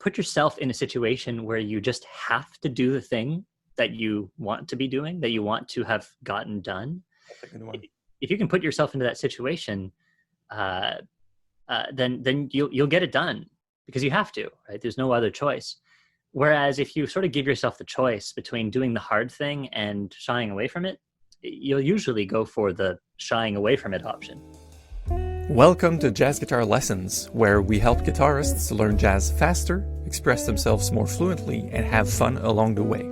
put yourself in a situation where you just have to do the thing that you want to be doing, that you want to have gotten done, That's a good one. if you can put yourself into that situation, then you'll get it done because you have to, right? There's no other choice. Whereas if you sort of give yourself the choice between doing the hard thing and shying away from it, you'll usually go for the shying away from it option. Welcome to Jazz Guitar Lessons, where we help guitarists learn jazz faster, express themselves more fluently, and have fun along the way.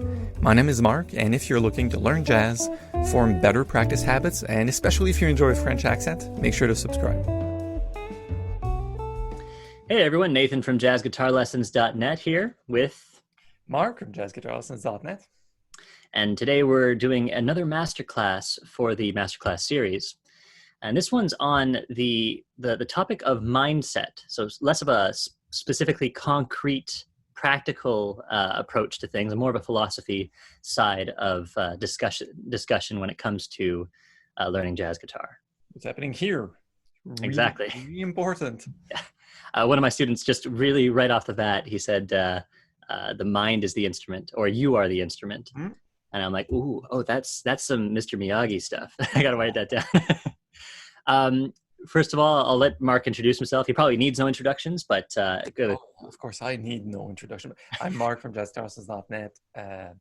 My name is Mark, and if you're looking to learn jazz, form better practice habits, and especially if you enjoy a French accent, make sure to subscribe. Hey everyone, Nathan from jazzguitarlessons.net here with Mark from jazzguitarlessons.net. And today we're doing another masterclass for the masterclass series. And this one's on the topic of mindset. So it's less of a specifically concrete, practical approach to things, and more of a philosophy side of discussion when it comes to learning jazz guitar. What's happening here? Exactly. Really important. One of my students just really right off the bat, he said, the mind is the instrument, or you are the instrument. Mm-hmm. And I'm like, that's some Mr. Miyagi stuff. I got to write that down. First of all, I'll let Mark introduce himself. He probably needs no introductions, but good. Of course, I need no introduction. I'm Mark from jazzguitarlessons.net. I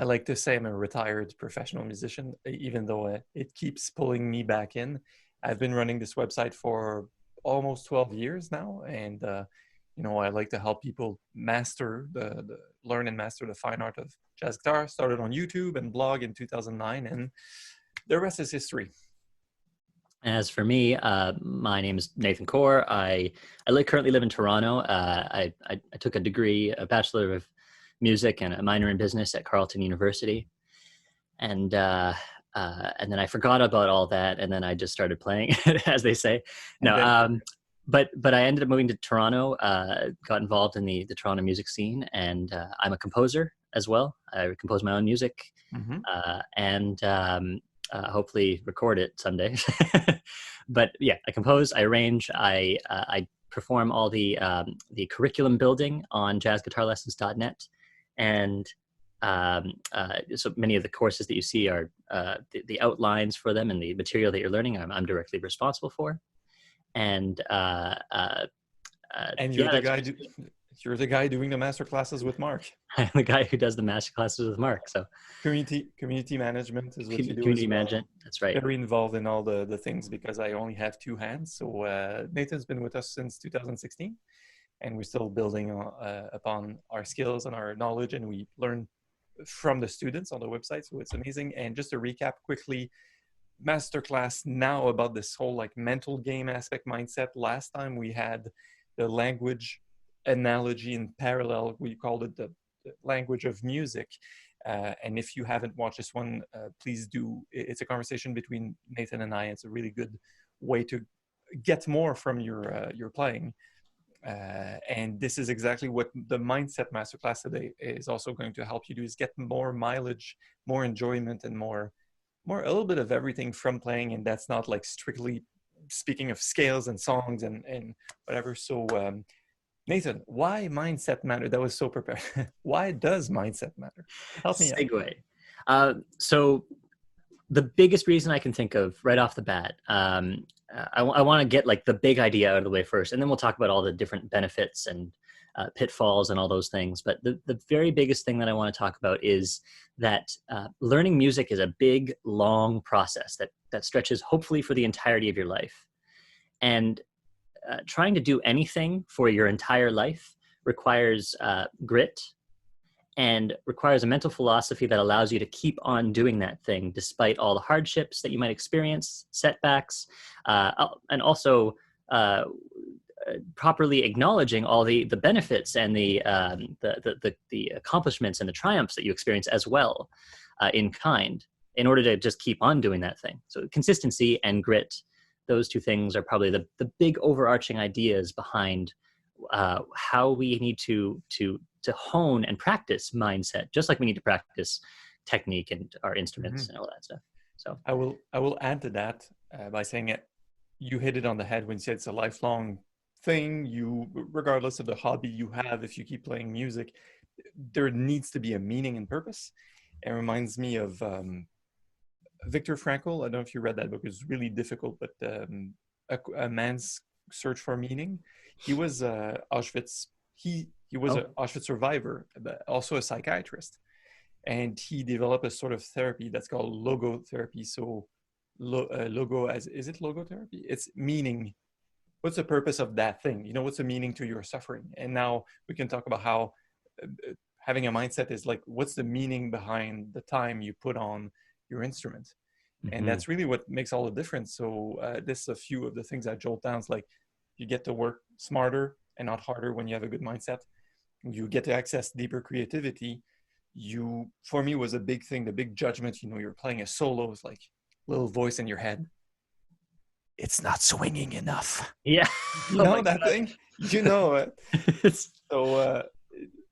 like to say I'm a retired professional musician, even though it keeps pulling me back in. I've been running this website for almost 12 years now, and I like to help people master learn and master the fine art of jazz guitar. Started on YouTube and blog in 2009, and the rest is history. As for me, my name is Nathan Kaur. I currently live in Toronto. I took a degree, a Bachelor of Music and a minor in business at Carleton University. And then I forgot about all that, and then I just started playing, as they say. No, but I ended up moving to Toronto, got involved in the Toronto music scene, and I'm a composer as well. I compose my own music, and hopefully record it someday. But yeah, I compose, I arrange, I perform all the curriculum building on jazzguitarlessons.net, and so many of the courses that you see are the outlines for them, and the material that you're learning I'm directly responsible for. And you're the guy doing the master classes with Mark. I'm the guy who does the master classes with Mark. So community management is what you do. Community management, that's right. Very involved in all the things because I only have two hands. So Nathan's been with us since 2016, and we're still building upon our skills and our knowledge, and we learn from the students on the website. So it's amazing. And just to recap quickly, masterclass now about this whole mental game aspect mindset. Last time we had the language analogy in parallel. We called it the language of music. And if you haven't watched this one, please do. It's a conversation between Nathan and I. It's a really good way to get more from your playing. And this is exactly what the mindset masterclass today is also going to help you do, is get more mileage, more enjoyment, and more a little bit of everything from playing. And that's not strictly speaking of scales and songs and whatever. So Nathan, why mindset matter? That was so prepared. Why does mindset matter? Help me out. So the biggest reason I can think of right off the bat, I want to get the big idea out of the way first, and then we'll talk about all the different benefits and pitfalls and all those things. But the very biggest thing that I want to talk about is that learning music is a big, long process that stretches hopefully for the entirety of your life. And trying to do anything for your entire life requires grit and requires a mental philosophy that allows you to keep on doing that thing despite all the hardships that you might experience, setbacks, and also properly acknowledging all the benefits and the accomplishments and the triumphs that you experience as well in kind, in order to just keep on doing that thing. So consistency and grit, those two things are probably the big overarching ideas behind how we need to hone and practice mindset, just like we need to practice technique and our instruments and all that stuff. So I will add to that by saying it. You hit it on the head when you said it's a lifelong thing you, regardless of the hobby you have, if you keep playing music, there needs to be a meaning and purpose. It reminds me of Viktor Frankl. I don't know if you read that book. It's really difficult, but a man's search for meaning. He was Auschwitz. He was an Oh, Auschwitz survivor, but also a psychiatrist, and he developed a sort of therapy that's called logotherapy. So, logo, as is it logotherapy? It's meaning. What's the purpose of that thing? You know, what's the meaning to your suffering? And now we can talk about how having a mindset is like, what's the meaning behind the time you put on your instrument? And hmm that's really what makes all the difference. So this is a few of the things that jolt down. It's like you get to work smarter and not harder when you have a good mindset. You get to access deeper creativity. You, for me, was a big thing, the big judgment. You know, you're playing a solo, it's like little voice in your head. It's not swinging enough. yeah. You Oh know my that thing? You know it. God. So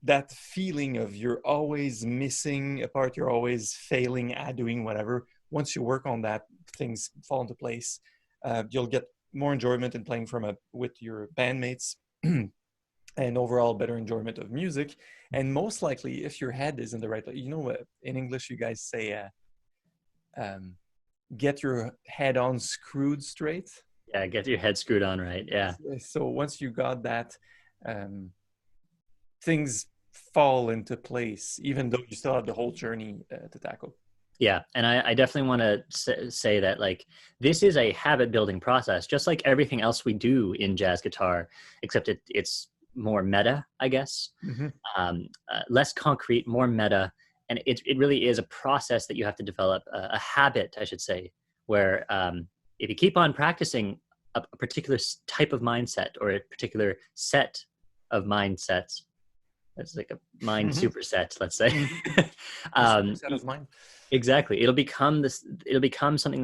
that feeling of you're always missing a part, you're always failing at doing whatever. Once you work on that, things fall into place. You'll get more enjoyment in playing with your bandmates, and overall better enjoyment of music. And most likely, if your head is in the right place, you know what in English you guys say, um, "Get your head on screwed straight." Yeah, get your head screwed on right. Yeah. So once you got that, um, things fall into place, even though you still have the whole journey to tackle. Yeah, and I definitely want to say that like this is a habit building process, just like everything else we do in jazz guitar, except it's more meta, I guess, Mm-hmm. less concrete, more meta, and it really is a process that you have to develop a habit, I should say, where if you keep on practicing a particular type of mindset or a particular set of mindsets, that's like a mind Mm-hmm. superset, let's say. Mm-hmm. A um, superset of mine. Exactly. It'll become this, it'll become something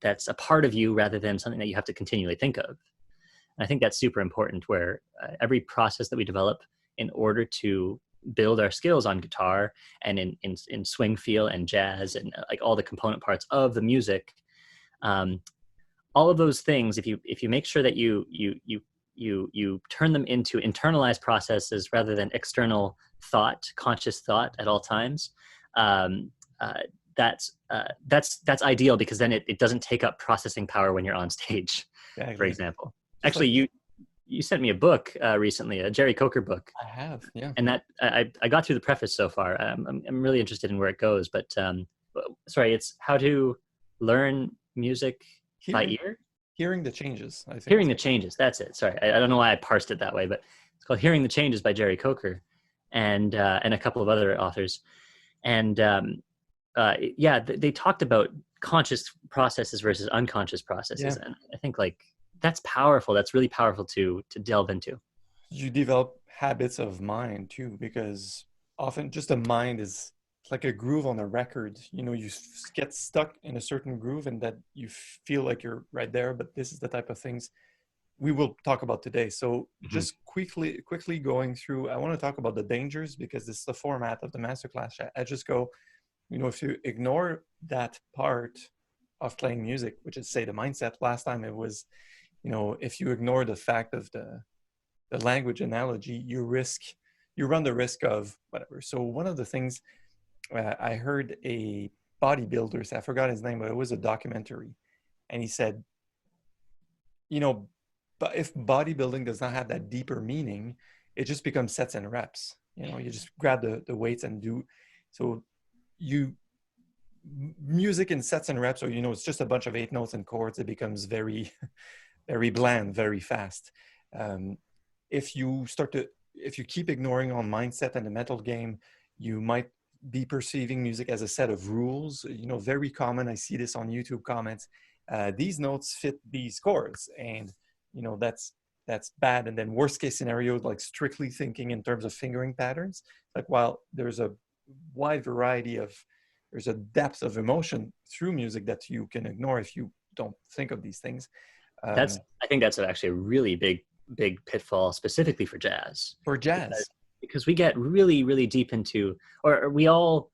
that's a part of you rather than something that you have to continually think of. And I think that's super important where every process that we develop in order to build our skills on guitar and in swing feel and jazz and like all the component parts of the music, um, all of those things, if you make sure that you turn them into internalized processes rather than external thought, conscious thought at all times, um, uh, that's ideal because then it doesn't take up processing power when you're on stage, for Exactly. example. Just Actually, like you sent me a book recently, a Jerry Coker book, I have, yeah. and that I got through the preface so far. I'm really interested in where it goes, but sorry, it's how to learn music by Hearing, ear. hearing the changes, I think Hearing it's the Changes. That's it. Sorry, I don't know why I parsed it that way, but it's called Hearing the Changes by Jerry Coker, and a couple of other authors. And yeah, they talked about conscious processes versus unconscious processes, yeah. and I think like that's powerful. That's really powerful to delve into. You develop habits of mind too, because often just a mind is like a groove on a record. You know, you get stuck in a certain groove and that you feel like you're right there, but this is the type of things we will talk about today. So Mhm. just quickly going through, I want to talk about the dangers because this is the format of the masterclass. I just go, you know, if you ignore that part of playing music, which is say the mindset, last time it was, you know, if you ignore the fact of the language analogy, you run the risk of whatever. So one of the things I heard a bodybuilder say, I forgot his name, but it was a documentary, and he said, you know, but if bodybuilding does not have that deeper meaning, it just becomes sets and reps. You know, you just grab the weights and do. So you music in sets and reps, or you know, it's just a bunch of eight notes and chords. It becomes very very bland very fast. Um, if you keep ignoring on mindset and the mental game, you might be perceiving music as a set of rules. You know, very common. I see this on YouTube comments. These notes fit these chords, and you know that's bad. And then worst case scenario, like strictly thinking in terms of fingering patterns. Like while there's a wide variety of, there's a depth of emotion through music that you can ignore if you don't think of these things. That's Um, I think that's actually a really big pitfall specifically for jazz for because jazz. we get really deep into, or we all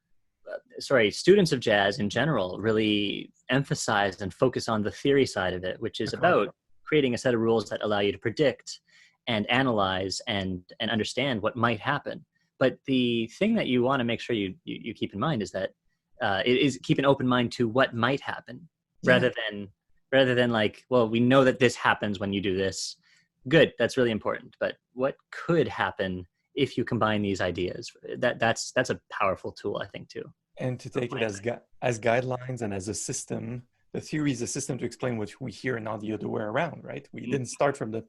sorry, students of jazz in general really emphasize and focus on the theory side of it, which is Accord. about creating a set of rules that allow you to predict and analyze and understand what might happen. But the thing that you want to make sure you keep in mind is that it is keep an open mind to what might happen, Yeah. rather than like, well, we know that this happens when you do this. Good, that's really important. But what could happen if you combine these ideas? That's a powerful tool, I think, too. And to take it as guidelines and as a system. The theory is a system to explain what we hear and not the other way around, right? We didn't start from the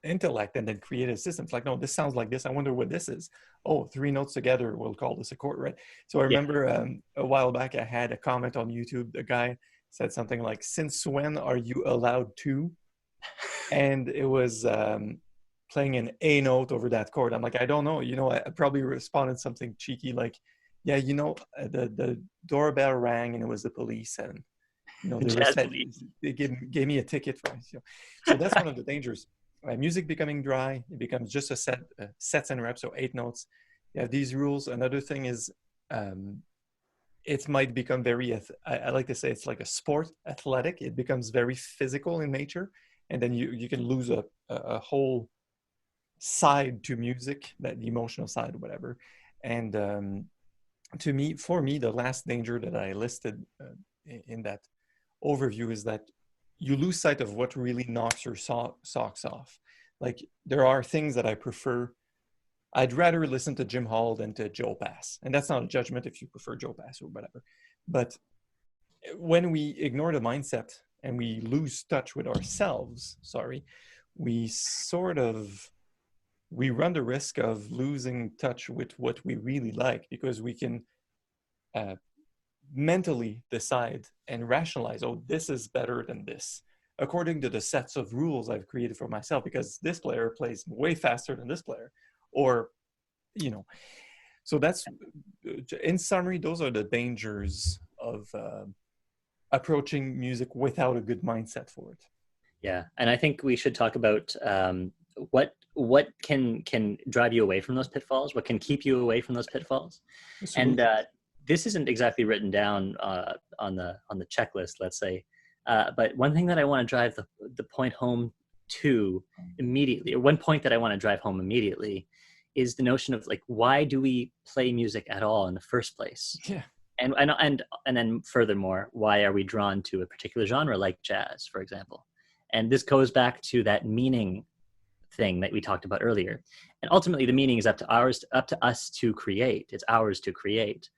intellect and then create a system. It's like, no, this sounds like this. I wonder what this is. Oh, three notes together, we'll call this a chord, right? So I Yeah. remember a while back, I had a comment on YouTube. The guy said something like, "Since when are you allowed to?" And it was playing an A note over that chord. I'm like, I don't know. I probably responded something cheeky like, yeah, the doorbell rang and it was the police, and the Jazz respect, police. they gave me a ticket for it. So that's one of the dangers. Music becoming dry, it becomes just a sets and reps, so 8 notes. You have these rules. Another thing is, it might become very, I like to say it's like a sport, athletic. It becomes very physical in nature, and then you can lose a whole side to music, that the emotional side, whatever. And for me, the last danger that I listed in that overview is that you lose sight of what really knocks your socks off. Like, there are things that I prefer. I'd rather listen to Jim Hall than to Joe Pass. And that's not a judgment if you prefer Joe Pass or whatever. But when we ignore the mindset and we lose touch with ourselves, we run the risk of losing touch with what we really like, because we can mentally decide and rationalize, oh, this is better than this, according to the sets of rules I've created for myself, because this player plays way faster than this player, or so that's, in summary, those are the dangers of approaching music without a good mindset for it. Yeah, and I think we should talk about what can drive you away from those pitfalls, what can keep you away from those pitfalls. And this isn't exactly written down on the checklist, let's say, but one thing that I want to drive the point home to immediately, or one point that I want to drive home immediately, is the notion of, like, why do we play music at all in the first place? Yeah. And then furthermore, why are we drawn to a particular genre like jazz, for example? And this goes back to that meaning thing that we talked about earlier. And ultimately, the meaning is up to us to create. It's ours to create.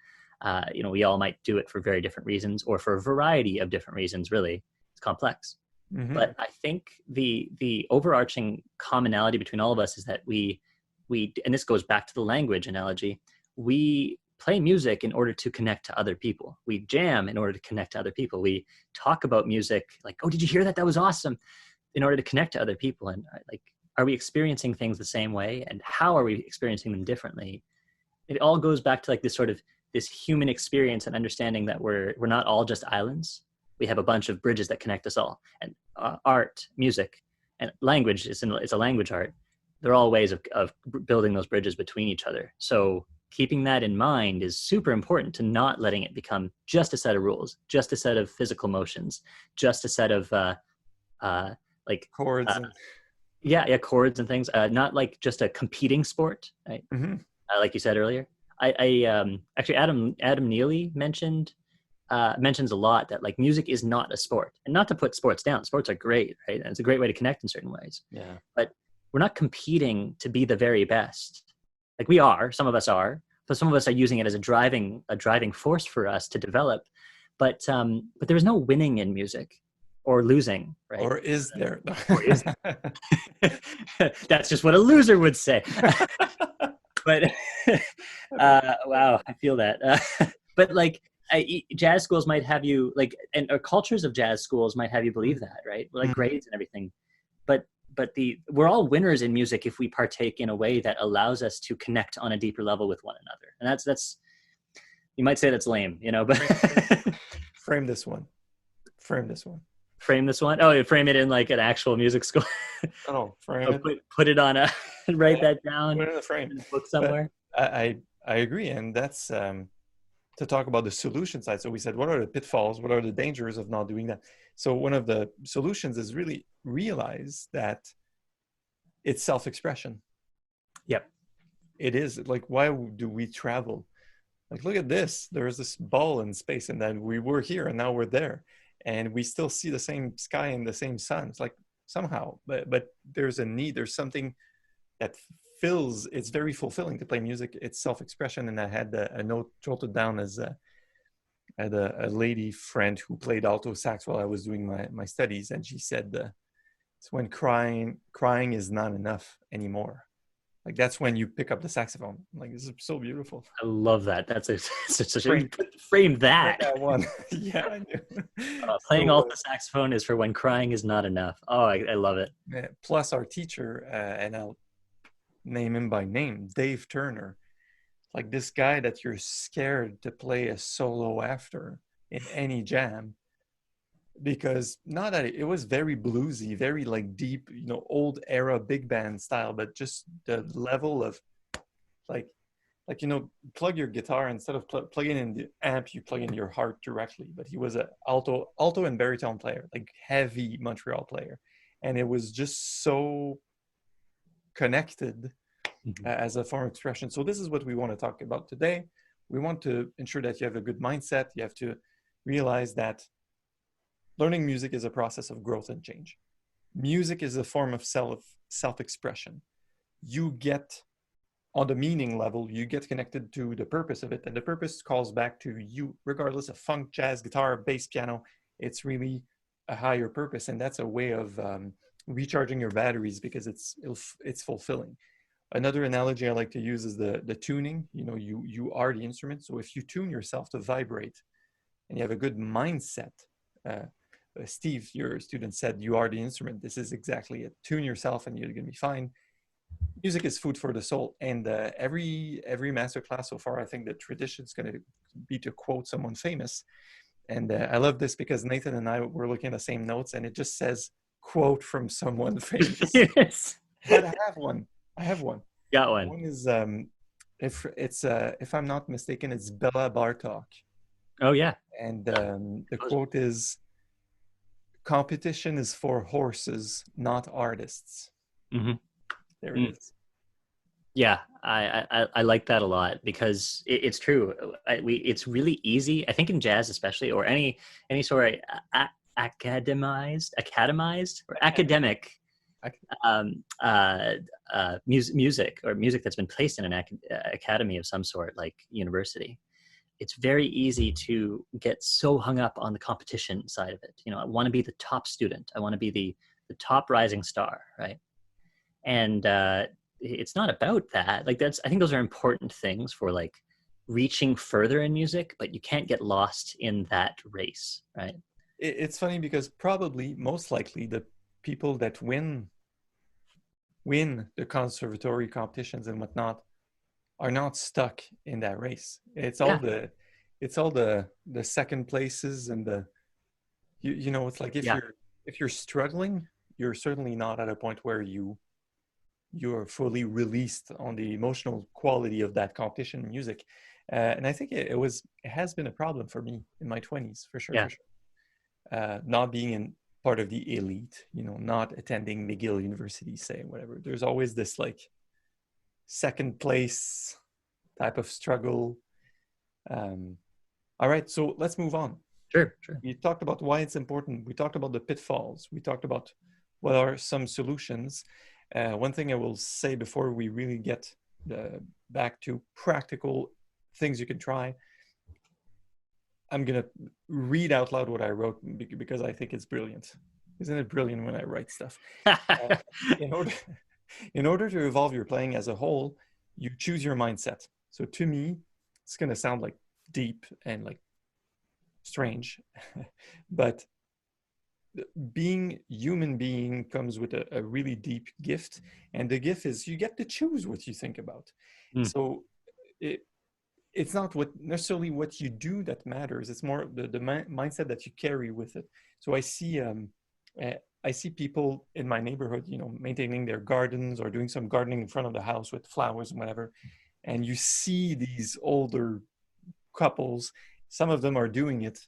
We all might do it for very different reasons, or for a variety of different reasons. Really, it's complex. Mm-hmm. But I think the overarching commonality between all of us is that we, and this goes back to the language analogy, we play music in order to connect to other people. We jam in order to connect to other people. We talk about music like, oh, did you hear that? That was awesome, in order to connect to other people. And like, are we experiencing things the same way? And how are we experiencing them differently? It all goes back to like this human experience, and understanding that we're not all just islands. We have a bunch of bridges that connect us all. And art, music, and language, it's a language art. They're all ways of building those bridges between each other. So keeping that in mind is super important, to not letting it become just a set of rules, just a set of physical motions, just a set of like chords. Chords and things. Not like just a competing sport, right? Mm-hmm. Like you said earlier. Actually, Adam Neely mentions a lot that, like, music is not a sport, and not to put sports down. Sports are great, right? And it's a great way to connect in certain ways. Yeah. But we're not competing to be the very best. Like, we are, some of us are, but some of us are using it as a driving force for us to develop. But there is no winning in music, or losing, right? Or is there? Or is that's just what a loser would say. But wow, I feel that. But like, jazz schools might have you like, or cultures of jazz schools might have you believe that, right? Like grades and everything. But we're all winners in music if we partake in a way that allows us to connect on a deeper level with one another. And that's you might say that's lame, but frame this one. Frame this one. Oh, frame it in like an actual music school. Oh, frame it. Put it on write that down. Put it in a frame. In a book somewhere. I agree, and that's to talk about the solution side. So we said, what are the pitfalls? What are the dangers of not doing that? So one of the solutions is really realize that it's self-expression. Yep. It is like, why do we travel? Like, look at this. There's this ball in space, and then we were here, and now we're there, and we still see the same sky and the same sun. It's like somehow, but there's a need. There's something that fills. It's very fulfilling to play music. It's self-expression, and I had a note jotted down as I had a lady friend who played alto sax while I was doing my studies, and she said, "It's when crying is not enough anymore." Like that's when you pick up the saxophone. Like this is so beautiful. I love that. That's a such a Frame, frame frame that. that one. Yeah, I knew. Playing So alto saxophone is for when crying is not enough. Oh, I love it. plus our teacher, and I'll name him by name, Dave Turner. Like this guy that you're scared to play a solo after in any jam, because not that it was very bluesy, very like deep, old era big band style, but just the level of like plug your guitar instead of plugging in the amp, you plug in your heart directly. But he was a alto and baritone player, like heavy Montreal player, and it was just so connected as a form of expression. So this is what we want to talk about today. We want to ensure that you have a good mindset. You have to realize that learning music is a process of growth and change. Music is a form of self-expression. You get on the meaning level, you get connected to the purpose of it, and the purpose calls back to you, regardless of funk, jazz, guitar, bass, piano. It's really a higher purpose, and that's a way of recharging your batteries because it's fulfilling. Another analogy I like to use is the tuning. You are the instrument, so if you tune yourself to vibrate, and you have a good mindset. Steve, your student, said you are the instrument. This is exactly it. Tune yourself, and you're going to be fine. Music is food for the soul, and every masterclass so far, I think the tradition is going to be to quote someone famous. And I love this because Nathan and I were looking at the same notes, and it just says quote from someone famous. Yes. But I have one. I have one. Got one. One is if I'm not mistaken, it's Bella Bartok, Oh yeah. and the quote is, "Competition is for horses, not artists." Mm-hmm. There it is. Yeah, I like that a lot because it's true. It's really easy. I think in jazz especially, or any sort of academized or academic music or music that's been placed in an academy of some sort, like university. It's very easy to get so hung up on the competition side of it. I want to be the top student. I want to be the top rising star, right? And it's not about that. Like I think those are important things for like reaching further in music, but you can't get lost in that race, right? It's funny because probably most likely the people that win the conservatory competitions and whatnot are not stuck in that race. It's all Yeah, the second places and it's like yeah, if you're struggling, you're certainly not at a point where you're fully released on the emotional quality of that competition music. And I think it has been a problem for me in my 20s, for sure, yeah. for sure. Not being in part of the elite, not attending McGill University, say, whatever. There's always this like second place type of struggle. All right, so let's move on. Sure, sure. We talked about why it's important. We talked about the pitfalls. We talked about what are some solutions. One thing I will say before we really get back to practical things you can try, I'm going to read out loud what I wrote because I think it's brilliant. Isn't it brilliant when I write stuff? In order, in order to evolve your playing as a whole, you choose your mindset. So to me, it's going to sound like deep and like strange, but being human being comes with a really deep gift, and the gift is you get to choose what you think about. Mm. So it's not necessarily what you do that matters. It's more the mindset that you carry with it. So I see people in my neighborhood, maintaining their gardens or doing some gardening in front of the house with flowers and whatever. And you see these older couples. Some of them are doing it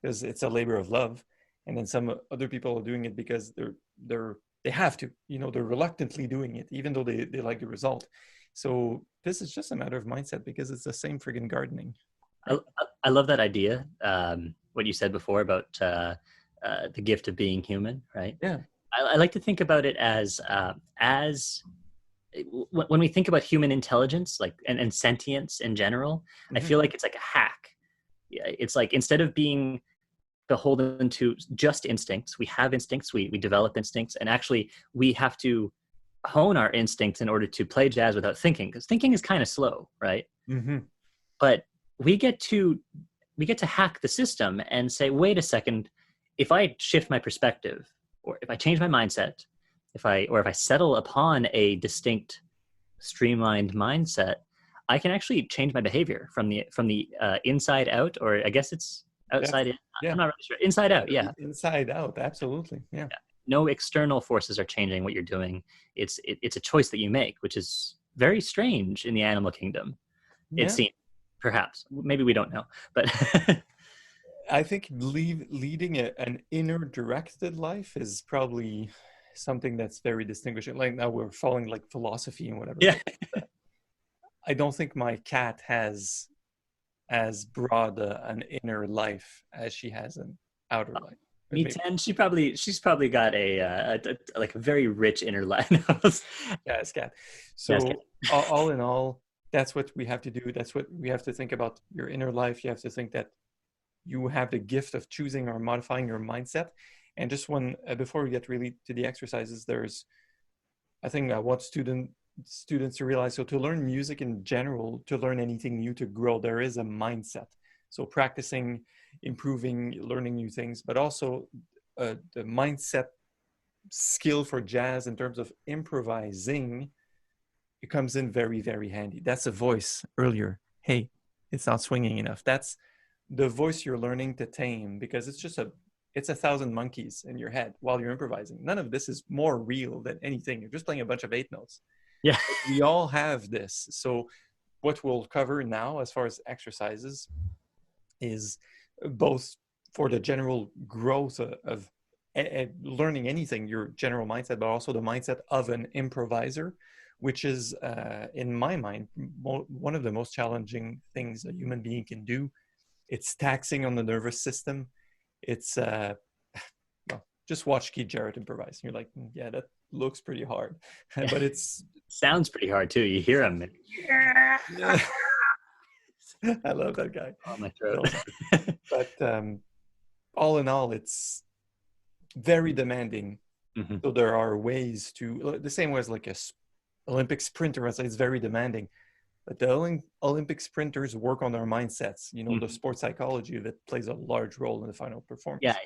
because it's a labor of love, and then some other people are doing it because they're they have to, they're reluctantly doing it, even though they like the result. So this is just a matter of mindset because it's the same friggin' gardening, I, right? I love that idea. What you said before about the gift of being human, right? Yeah. I like to think about it as when we think about human intelligence, like and sentience in general. I Hmm. feel like it's like a hack. Yeah, it's like instead of being beholden to just instincts, we have instincts, we develop instincts, and actually we have to hone our instincts in order to play jazz without thinking, because thinking is kind of slow, right? Hmm. But we get to hack the system and say, wait a second, if I shift my perspective, or if I change my mindset, if I settle upon a distinct streamlined mindset, I can actually change my behavior from the inside out, or I guess it's That's, outside in. yeah. I'm not really sure. Inside out, yeah. Inside out, absolutely. Yeah. No external forces are changing what you're doing. It's a choice that you make, which is very strange in the animal kingdom. It Yeah. seems, perhaps, maybe we don't know, but I think leading an inner directed life is probably something that's very distinguishing. Like now we're following like philosophy and whatever, yeah. but I don't think my cat has as broad an inner life as she has an outer life. Me Maybe 10. She's probably got like a very rich inner life. jazz cat. Yes. So all in all, that's what we have to do. That's what we have to think about your inner life. You have to think that you have the gift of choosing or modifying your mindset. And just one before we get really to the exercises, there's I think I want students to realize, so to learn music in general, to learn anything new, to grow, there is a mindset. So practicing, improving, learning new things, but also the mindset skill for jazz in terms of improvising, it comes in very, very handy. That's a voice earlier. Hey, it's not swinging enough. That's the voice you're learning to tame, because it's a thousand monkeys in your head while you're improvising. None of this is more real than anything. You're just playing a bunch of eighth notes. Yeah. But we all have this. So what we'll cover now as far as exercises is both for the general growth of learning anything, your general mindset, but also the mindset of an improviser, which is, in my mind, one of the most challenging things a human being can do. It's taxing on the nervous system. It's well, just watch Keith Jarrett improvise. You're like, yeah, that looks pretty hard, but it's Sounds pretty hard too. You hear him. yeah. I love that guy. On my throat. But all in all, it's very demanding. Hmm. So there are ways to the same way as like a Olympic sprinter. I say it's very demanding, but the Olympic sprinters work on their mindsets. The Hmm. sports psychology of it plays a large role in the final Yeah, performance.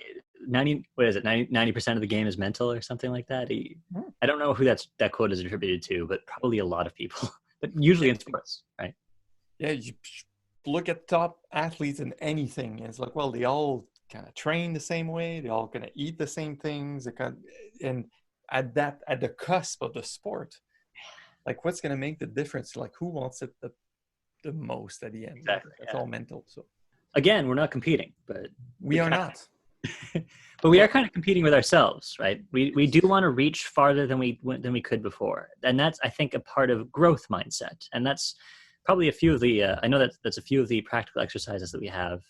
90. What is it? 90% of the game is mental, or something like that. Hmm. I don't know who that quote is attributed to, but probably a lot of people. But usually in sports, right? Yeah, you look at top athletes in anything, and it's like, well, they all kind of train the same way. They all kind of eat the same things. And at the cusp of the sport, like what's going to make the difference? Like who wants it the most at the end? Exactly. That's Yeah. all mental. So Again, we're not competing, but we are not. but we are Well, kind of competing with ourselves, right? We do want to reach farther than we could before, and that's, I think, a part of growth mindset, and that's probably a few of the I know that's a few of the practical exercises that we have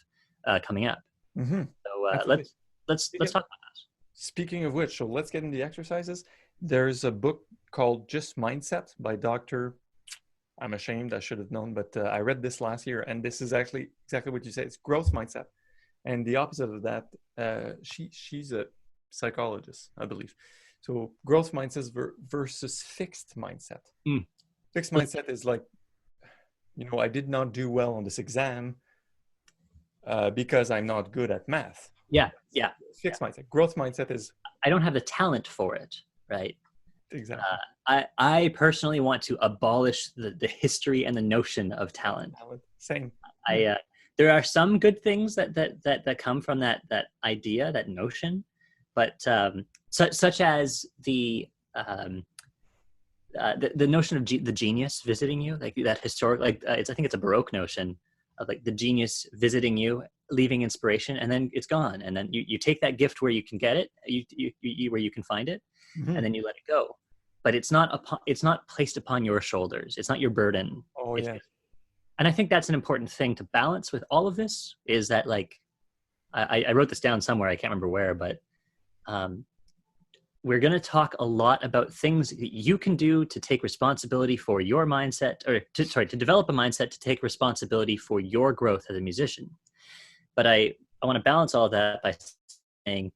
coming up. mm-hmm, So absolutely. let's talk about Speaking of which, so let's get into the exercises. There's a book called Just Mindset by Dr. I'm ashamed, I should have known, but I read this last year, and this is actually exactly what you say. It's growth mindset. And the opposite of that, she's a psychologist, I believe. So growth mindset versus fixed mindset. this. Fixed Let's, mindset is like, I did not do well on this exam because I'm not good at math. yeah, yeah, yeah. Fixed mindset. Growth mindset is I don't have the talent for it, right? exactly I personally want to abolish the history and the notion of talent. talent. Same. Yeah. I There are some good things that come from that idea, that notion, but such as the notion of the genius visiting you, like that historic, like I think it's a Baroque notion of like the genius visiting you, leaving inspiration, and then it's gone, and then you take that gift where you can get it, where you can find it, Hmm. and then you let it go. But it's not placed upon your shoulders. It's not your burden. Oh It's yeah. and I think that's an important thing to balance with all of this is that like I wrote this down somewhere, I can't remember where, but um, we're going to talk a lot about things that you can do to take responsibility for your mindset, or to develop a mindset to take responsibility for your growth as a musician. But I want to balance all of that by saying,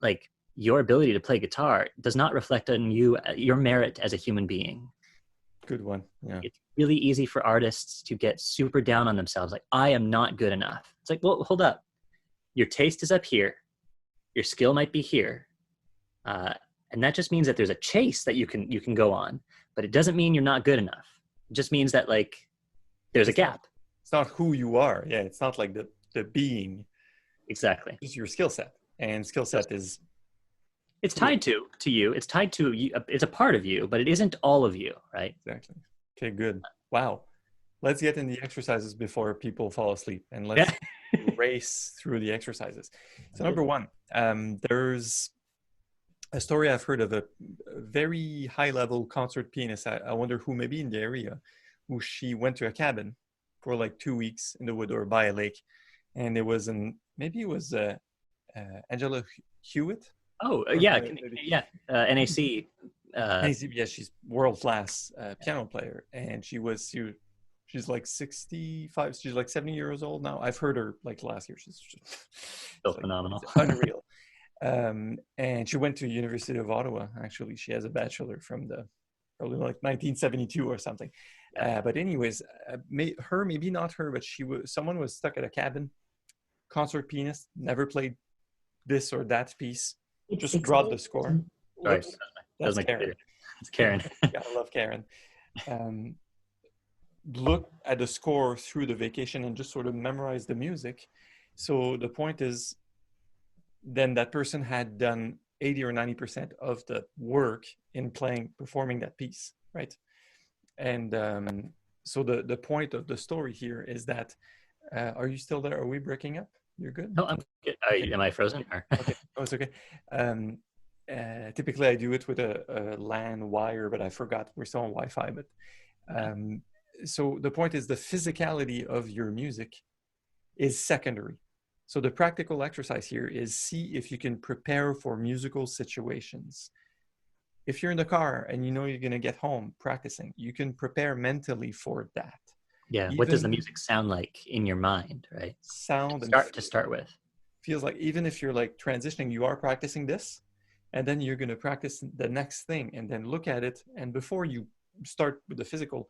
like, your ability to play guitar does not reflect on you, your merit as a human being. Good one. Yeah. It's really easy for artists to get super down on themselves. Like, I am not good enough. It's like, well, hold up. Your taste is up here. Your skill might be here. Uh, and that just means that there's a chase that you can go on, but it doesn't mean you're not good enough. It just means that like there's a It's not gap. it's not who you are. Yeah, it's not like the being, Exactly. it's your skill set. And skill So set is it's yeah, tied to you. It's tied to you. It's a part of you, but it isn't all of you, right? exactly. Okay, good. Wow. Let's get in the exercises before people fall asleep and Yeah. let's race through the exercises. So Good. number one, there's a story I've heard of a very high level concert pianist. I wonder who may be in the area, who she went to a cabin for like 2 weeks in the wood or by a lake. And it was maybe it was Angela Hewitt. Oh, Or yeah, maybe, yeah. NAC. yeah, she's world class piano player. And she's like 65, she's like 70 years old now. I've heard her like last year. Still It's like, phenomenal. it's unreal. And she went to University of Ottawa. Actually, she has a bachelor from the probably like 1972 or something. Yeah. But anyways, maybe not her, but someone was stuck at a cabin. Concert pianist, never played this or that piece. Just It's brought the score. sorry. Whoops, That was that's my Karen. computer. It's Karen. Gotta love Karen. Um, look at the score through the vacation and just sort of memorize the music. So the point is, then that person had done 80 or 90% of the work in performing that piece, right? And so the point of the story here is that, are you still there? Are we breaking up? You're good? No, I'm good. Okay. Am I frozen? Okay. Oh, it's okay. Um, typically, I do it with a LAN wire, but I forgot we're still on Wi-Fi. But um, so the point is the physicality of your music is secondary. So the practical exercise here is see if you can prepare for musical situations. If you're in the car and you know you're going to get home practicing, you can prepare mentally for that. Yeah. What does the Even music sound like in your mind, right? sound and To start with. feels like even if you're like transitioning, you are practicing this, and then you're going to practice the next thing and then look at it. And before you start with the physical,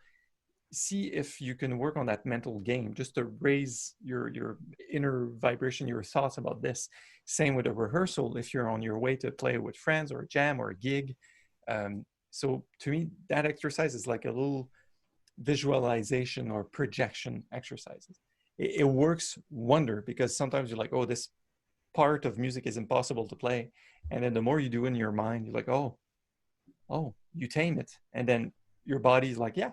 see if you can work on that mental game just to raise your inner vibration, your thoughts about this. Same with a rehearsal if you're on your way to play with friends or a jam or a gig. So to me, that exercise is like a little visualization or projection exercises. It works wonder because sometimes you're like, oh, this part of music is impossible to play. And then the more you do in your mind, you're like, oh, you tame it. And then your body's like, yeah,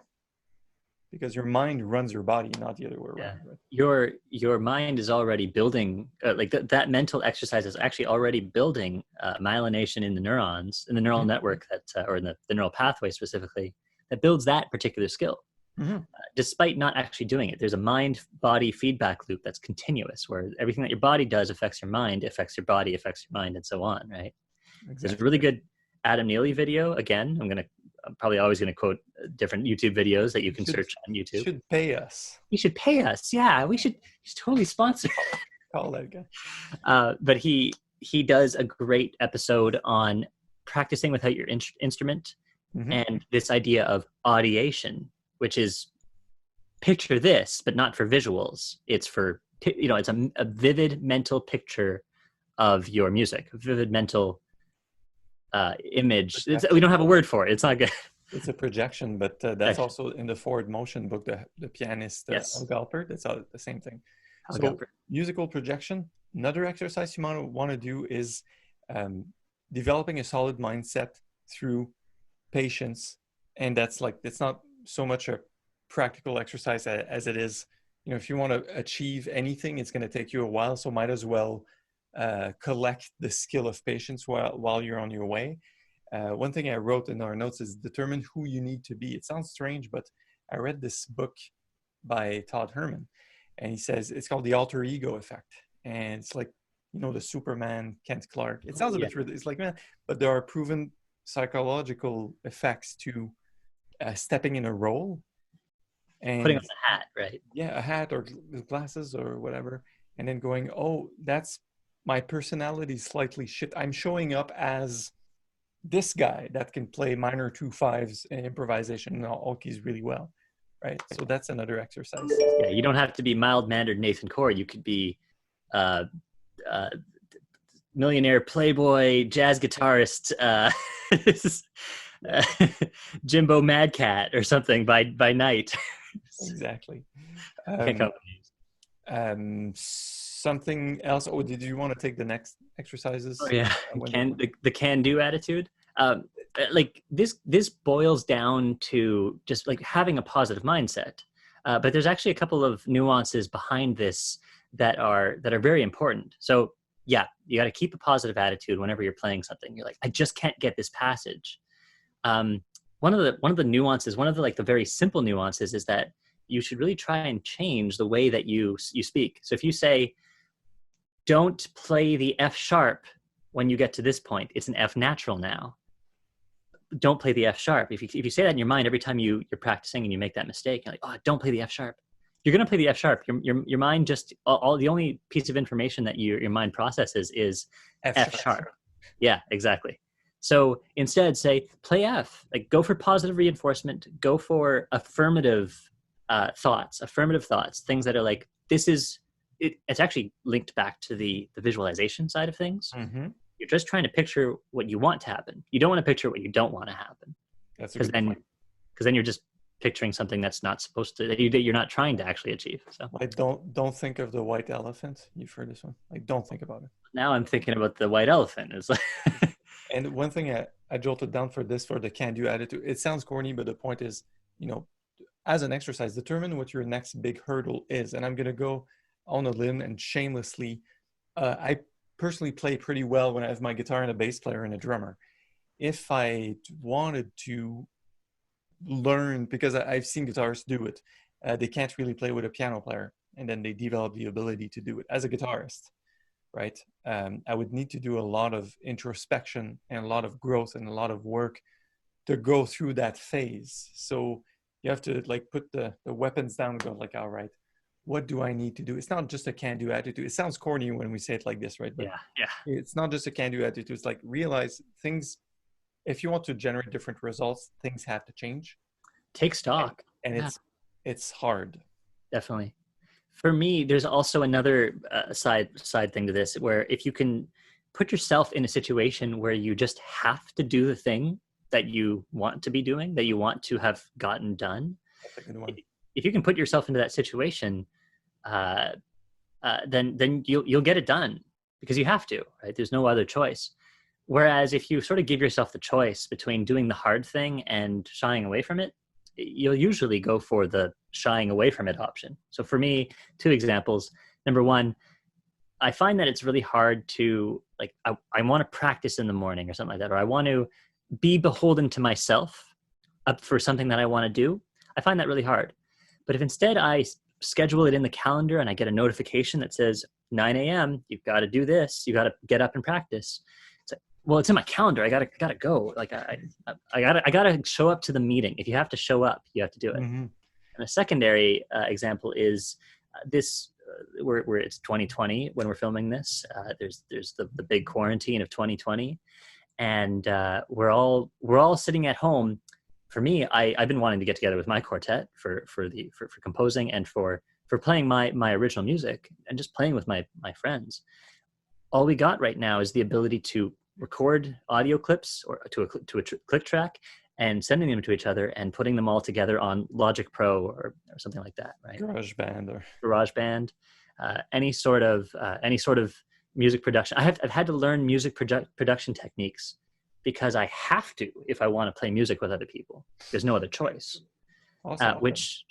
because your mind runs your body, not the other way Yeah. around. Right? Your mind is already building like that mental exercise is actually already building myelination in the neurons in the neural Mm-hmm. network that or in the neural pathway specifically that builds that particular skill. Mm-hmm. Despite not actually doing it, there's a mind body feedback loop that's continuous where everything that your body does affects your mind, affects your body, affects your mind, and so on, right? There's a Exactly. really good Adam Neely video. Again, I'm probably always going to quote different YouTube videos that you can Should search on YouTube. should pay us. He should pay us. Yeah, we should. He's totally sponsor. Call that guy. But he does a great episode on practicing without your instrument Mm-hmm. and this idea of audiation, which is picture this, but not for visuals. It's for it's a vivid mental picture of your music, a vivid mental image. We don't have a word for it. It's not good. It's a projection, but that's Projection. also in the Forward Motion book, the pianist Yes. Al Galpert. That's the same thing. Al So Galpert. musical projection. Another exercise you want to do is developing a solid mindset through patience, and that's like it's not so much a practical exercise as it is. If you want to achieve anything, it's going to take you a while. So might as well collect the skill of patience while you're on your way. One thing I wrote in our notes is determine who you need to be. It sounds strange, but I read this book by Todd Herman, and he says it's called the alter ego effect. And it's like, you know, the Superman, Kent Clark. It sounds a Yeah. bit, it's like, man, but there are proven psychological effects to stepping in a role Putting on and the hat, right? yeah, a hat or glasses or whatever, and then going, oh, that's my personality slightly shit. I'm showing up as this guy that can play minor 2/5s and improvisation and all keys really well, right? So that's another exercise. Yeah, you don't have to be mild-mannered Nathan Core. You could be uh, uh, millionaire playboy jazz guitarist Yeah, Jimbo Mad Cat or something by night. exactly. I can't come Um, up with names. Something else. Oh, did you want to take the next Oh exercises? yeah, When they can the can do attitude. Like this boils down to just like having a positive mindset. But there's actually a couple of nuances behind this that are very important. So yeah, you got to keep a positive attitude whenever you're playing something. You're like, I just can't get this passage. Um, one of the nuances, one of the like the very simple nuances, is that you should really try and change the way that you speak. So if you say, don't play the F sharp when you get to this point, it's an F natural now. Don't play the F sharp. If you say that in your mind every time you're practicing and you make that mistake, you're like, oh, don't play the F sharp. You're going to play the F sharp. Your mind just all the only piece of information that your mind processes is F F sharp. sharp. Yeah, exactly. So instead, say play F. Like go for positive reinforcement. Go for affirmative thoughts, things that are like this is it's actually linked back to the visualization side of things. Mm-hmm. You're just trying to picture what you want to happen. You don't want to picture what you don't want to happen, That's a because good then point. because then you're just picturing something that's not supposed to that you're not trying to actually achieve. So Like don't think of the white elephant. You've heard this one. Like don't think about it. now I'm thinking about the white elephant. It's like And one thing I jotted down for this for the can-do attitude. It sounds corny, but the point is, you know, as an exercise, determine what your next big hurdle is. And I'm gonna go on a limb and shamelessly. I personally play pretty well when I have my guitar and a bass player and a drummer. If I wanted to learn, because I've seen guitarists do it, they can't really play with a piano player, and then they develop the ability to do it as a guitarist, right? I would need to do a lot of introspection and a lot of growth and a lot of work to go through that phase. So you have to like put the weapons down and go like, all right, what do I need to do? It's not just a can-do attitude. It sounds corny when we say it like this, right? But yeah, yeah. it's not just a can-do attitude. It's like realize things. If you want to generate different results, things have to change, Take and, stock. and Yeah, it's hard. definitely. For me, there's also another side thing to this, where if you can put yourself in a situation where you just have to do the thing that you want to be doing, that you want to have gotten done, That's a good one. if you can put yourself into that situation, uh, then you'll get it done because you have to, right? There's no other choice. Whereas if you sort of give yourself the choice between doing the hard thing and shying away from it, you'll usually go for the shying away from it option. So for me, two examples. Number one, I find that it's really hard to like, I want to practice in the morning or something like that, or I want to be beholden to myself up for something that I want to do. I find that really hard. But if instead I schedule it in the calendar and I get a notification that says 9 a.m., you've got to do this, you got to get up and practice. It's like, well, it's in my calendar. I gotta go. Like I gotta show up to the meeting. If you have to show up, you have to do it. Mm-hmm. And a secondary example is this. Where it's 2020 when we're filming this. There's the big quarantine of 2020, and we're all sitting at home. For me, I've been wanting to get together with my quartet for composing and for playing my original music and just playing with my friends. All we got right now is the ability to record audio clips or to a click track and sending them to each other and putting them all together on Logic Pro or something like that, right? Garage band or GarageBand, any sort of music production. I've had to learn music production techniques because I have to if I want to play music with other people. There's no other choice. awesome. Which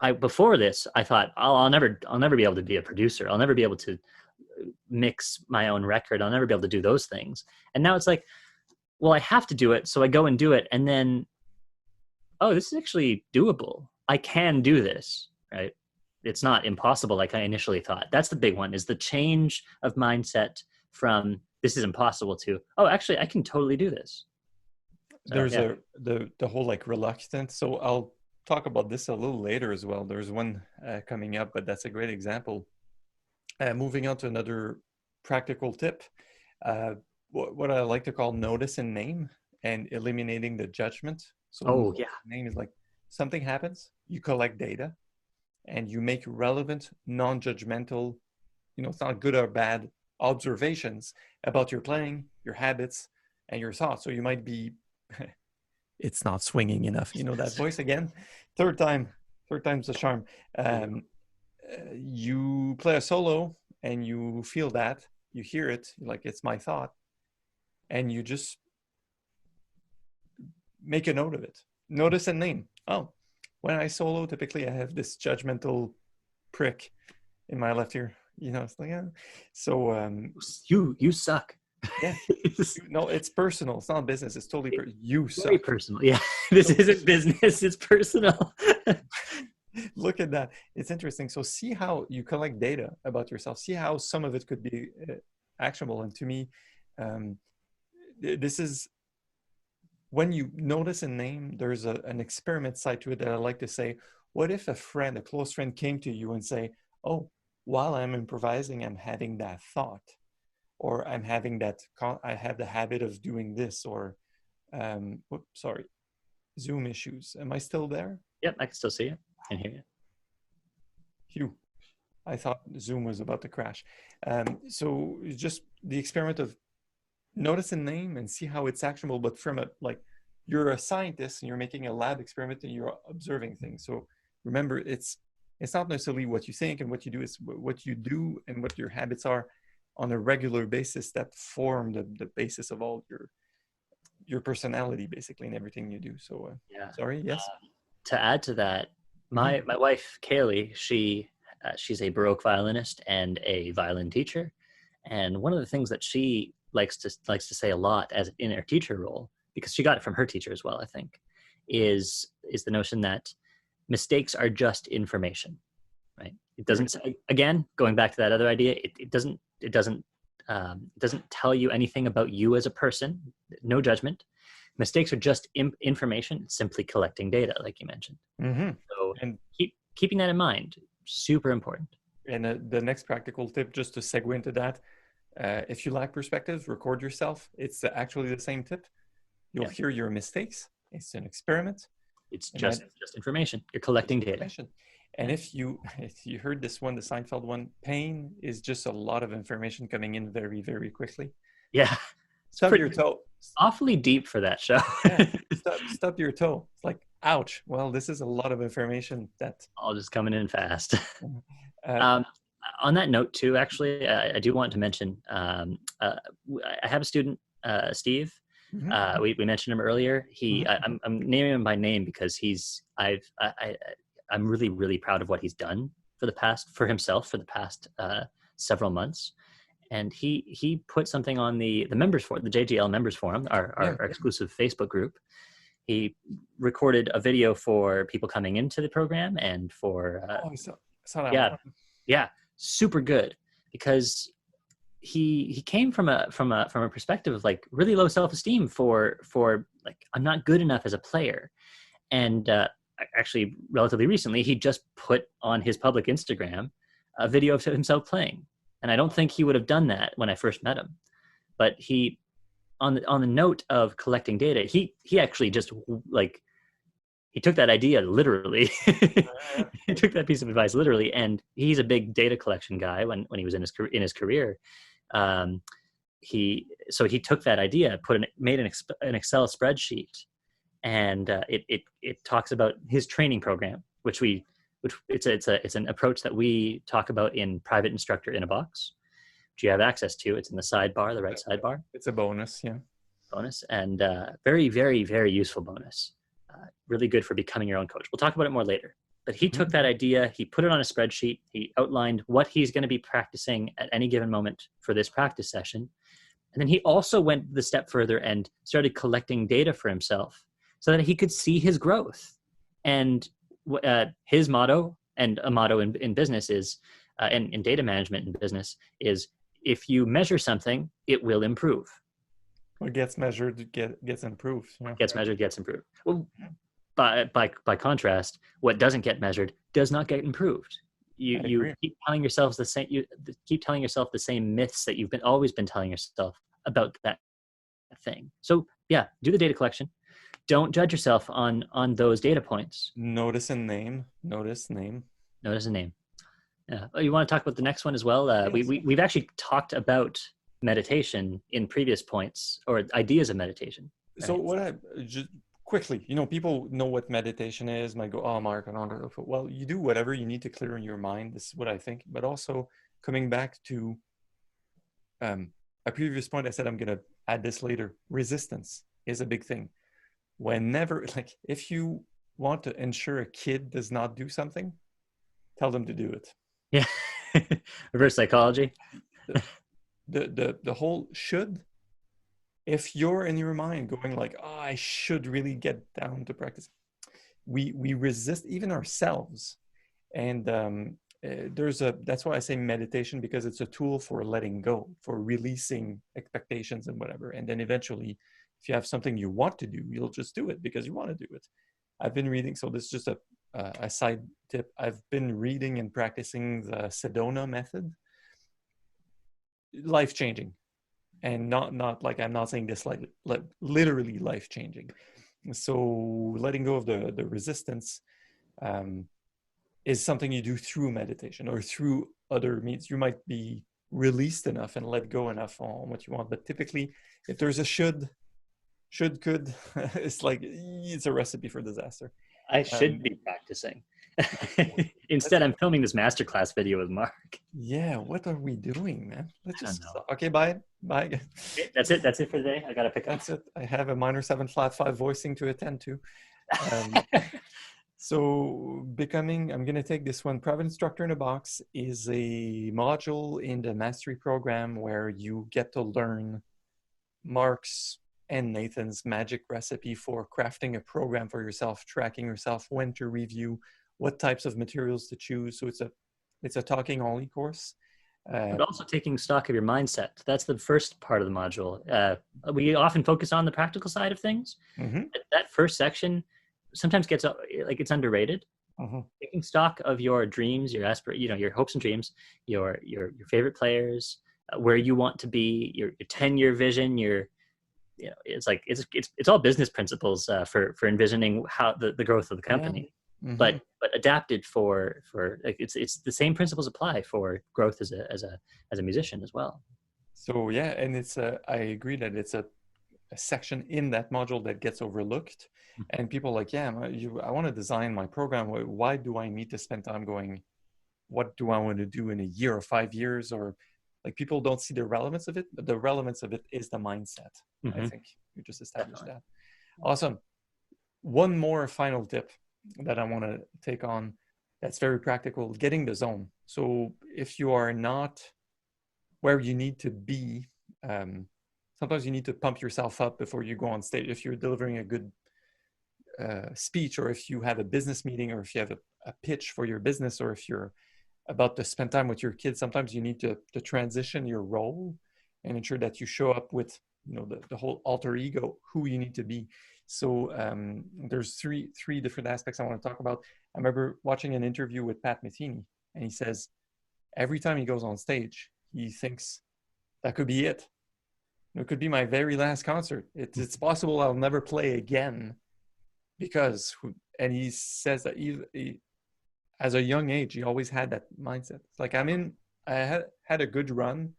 I before this I thought I'll never be able to be a producer. I'll never be able to mix my own record. I'll never be able to do those things. And now it's like well, I have to do it. So I go and do it. And then, oh, this is actually doable. I can do this, right? It's not impossible like I initially thought. That's the big one, is the change of mindset from this is impossible to, oh, actually, I can totally do this. So There's yeah. the whole like reluctance. So I'll talk about this a little later as well. There's one coming up, but that's a great example. Moving on to another practical tip, what I like to call notice and name, and eliminating the judgment. So Oh notice yeah. and name is like something happens, you collect data, and you make relevant, non-judgmental, it's not good or bad observations about your playing, your habits, and your thoughts. So you might be, it's not swinging enough. You know that voice again? Third time, third time's the charm. Um, you play a solo and you feel that, you hear it, you're like, it's my thought, and you just make a note of it. Notice and name. Oh, when I solo, typically I have this judgmental prick in my left ear. It's like, so You suck. yeah, no, it's personal. It's not business. It's totally you Very suck. personal. Yeah. This isn't business, it's personal. Look at that. It's interesting. So see how you collect data about yourself. See how some of it could be actionable. And to me, um, this is when you notice a name, there's an experiment side to it that I like to say, what if a friend, a close friend came to you and say, oh, while I'm improvising, I'm having that thought, or I'm having that, I have the habit of doing this, or, sorry, Zoom issues. Am I still there? Yep, I can still see you and hear you. Phew. I thought Zoom was about to crash. So just the experiment of notice a name and see how it's actionable, but from a, like, you're a scientist and you're making a lab experiment and you're observing things. So remember, it's not necessarily what you think and what you do, it's what you do and what your habits are on a regular basis that form the basis of all your personality, basically, and everything you do. So Yeah. sorry, yes. To add to that, Mhm. my wife Kaylee, she's a Baroque violinist and a violin teacher, and one of the things that she likes to say a lot as in her teacher role, because she got it from her teacher as well, I think, is the notion that mistakes are just information, right? It doesn't say, again, going back to that other idea, it doesn't tell you anything about you as a person. No judgment. Mistakes are just information, simply collecting data, like you mentioned. Mm-hmm. So And keeping that in mind, super important. the next practical tip, just to segue into that, if you lack perspectives, record yourself. It's actually the same tip. You'll Yeah. hear your mistakes. It's an experiment. It's It just information. You're collecting data. And Yeah. if you heard this one, the Seinfeld one, pain is just a lot of information coming in very, very quickly. Yeah. It's Stub your toe. awfully deep for that show. Yeah, stub your toe. It's like, ouch. Well, this is a lot of information that. All just coming in fast. Uh, Um, on that note, too, actually, I do want to mention I have a student, Steve. mhm. We mentioned him earlier. Mhm. I'm naming him by name because I'm really, really proud of what he's done for himself for the past several months. And he put something on the members for the JGL members forum, our exclusive Facebook group. He recorded a video for people coming into the program and for I saw that yeah, one. yeah, super good, because he came from a perspective of like really low self-esteem for like, I'm not good enough as a player. And actually relatively recently he just put on his public Instagram a video of himself playing, and I don't think he would have done that when I first met him. But he, on the note of collecting data, he actually just like, he took that idea literally. He took that piece of advice literally, and he's a big data collection guy when he was in his career. Um, he took that idea, made an Excel spreadsheet, and it talks about his training program, which it's an approach that we talk about in Private Instructor in a Box, which you have access to. It's in the sidebar, the right sidebar. It's a bonus, yeah. Bonus, and very, very, very useful bonus. Really good for becoming your own coach. We'll talk about it more later. But he took that idea, he put it on a spreadsheet, he outlined what he's going to be practicing at any given moment for this practice session, And then he also went the step further and started collecting data for himself so that he could see his growth. And his motto, and a motto in business is, in data management in business, is if you measure something, it will improve. What gets measured gets improved. Yeah. What gets measured gets improved. Well, by contrast, what doesn't get measured does not get improved. You keep telling yourselves the same. You keep telling yourself the same myths that you've always been telling yourself about that thing. So yeah, do the data collection. Don't judge yourself on those data points. Notice a name. Notice name. Notice a name. Yeah. Oh, you want to talk about the next one as well? Yes. We've actually talked about meditation in previous points, or ideas of meditation. Right? So what I just quickly, people know what meditation is. Might go, oh, Mark, I don't know. Well, you do whatever you need to clear in your mind. This is what I think. But also coming back to a previous point, I said I'm going to add this later. Resistance is a big thing. Whenever, like, if you want to ensure a kid does not do something, tell them to do it. Yeah. Reverse psychology. The whole should, if you're in your mind going like, oh, I should really get down to practice, we resist even ourselves. And that's why I say meditation, because it's a tool for letting go, for releasing expectations and whatever. And then eventually, if you have something you want to do, you'll just do it because you want to do it. I've been reading, so this is just a side tip. I've been reading and practicing the Sedona method. Life-changing. And not like, I'm not saying this like literally life-changing. So letting go of the resistance is something you do through meditation or through other means. You might be released enough and let go enough on what you want. But typically, if there's a could, it's like, it's a recipe for disaster. I should be practicing. Instead, I'm filming this masterclass video with Mark. Yeah, what are we doing, man? Let's just stop. Okay, bye. Okay, that's it for today. I gotta pick up. That's it. I have a minor 7 flat 5 voicing to attend to. So I'm going to take this one. Private Instructor in a Box is a module in the mastery program where you get to learn Mark's and Nathan's magic recipe for crafting a program for yourself, tracking yourself, when to review, what types of materials to choose. So it's a talking only course. But also taking stock of your mindset. That's the first part of the module. We often focus on the practical side of things. Mm-hmm. That first section sometimes gets like it's underrated. Mm-hmm. Taking stock of your dreams, your your hopes and dreams, your favorite players, where you want to be, your 10-year vision, it's like it's all business principles for envisioning how the growth of the company. Yeah. Mm-hmm. But adapted for like it's the same principles apply for growth as a musician as well. So yeah, and I agree that it's a section in that module that gets overlooked. Mm-hmm. And people are like, yeah, I want to design my program. Why do I need to spend time going, what do I want to do in a year or 5 years? Or like, people don't see the relevance of it, but the relevance of it is the mindset. Mm-hmm. I think you just established that. Awesome. One more final tip that I want to take on that's very practical: getting the zone. So if you are not where you need to be, sometimes you need to pump yourself up before you go on stage. If you're delivering a good speech, or if you have a business meeting, or if you have a pitch for your business, or if you're about to spend time with your kids, sometimes you need to transition your role and ensure that you show up with the whole alter ego, who you need to be. So there's three different aspects I want to talk about. I remember watching an interview with Pat Metheny, and he says every time he goes on stage, he thinks that could be it. It could be my very last concert. It's possible I'll never play again, because, and he says that he as a young age, he always had that mindset. It's like, I had a good run,